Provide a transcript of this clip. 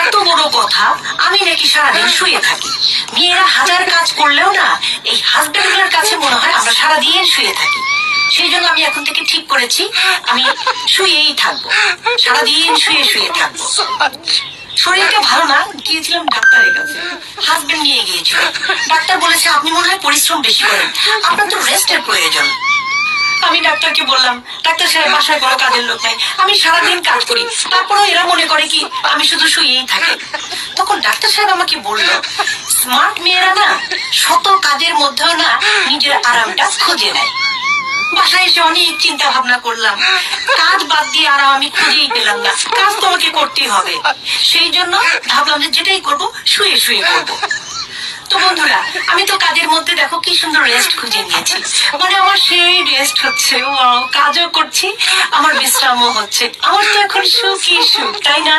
এত বড় কথা, আমি নাকি সারাদিন শুয়ে থাকি। মেয়েরা হাজার কাজ করলেও না, এই হাজবেন্ডের কাছে মনে হয় আমরা সারাদিন শুয়ে থাকি। সেই জন্য আমি এখন থেকে ঠিক করেছি আমি শুয়েই থাকবো, সারাদিন শুয়ে শুয়ে থাকবো। শরীরটা ভালো না, গিয়েছিলাম ডাক্তারের কাছে, হাজবেন্ড নিয়ে গিয়েছিল। ডাক্তার বলেছে আপনি মনে হয় পরিশ্রম বেশি করেন, আপনার তো রেস্টের প্রয়োজন। আমি ডাক্তারকে বললাম, ডাক্তার সাহেব বাসায় বড় কাজের লোক নাই, আমি সারাদিন কাজ করি, তারপরেও এরা মনে করে কি আমি শুধু শুয়েই থাকি। তখন ডাক্তার সাহেব আমাকে বলল, স্মার্ট মেয়েরা না শত কাজের মধ্যেও না নিজের আরামটা খুঁজে নেয়। বাসায় এসে অনেক চিন্তা ভাবনা করলাম, কাজ বাদ দিয়ে আরাম আমি খুঁজেই পেলাম না, কাজ তোমাকে করতেই হবে। সেই জন্য ভাবলাম যে যেটাই করবো শুয়ে শুয়ে করবো। তো বন্ধুরা, আমি তো কাজের মধ্যে দেখো কি সুন্দর রেস্ট খুঁজে নিয়েছি, মানে আমার সেই রেস্ট হচ্ছে, কাজও করছি, আমার বিশ্রামও হচ্ছে, আমার তো এখন সুখই সুখ, তাই না?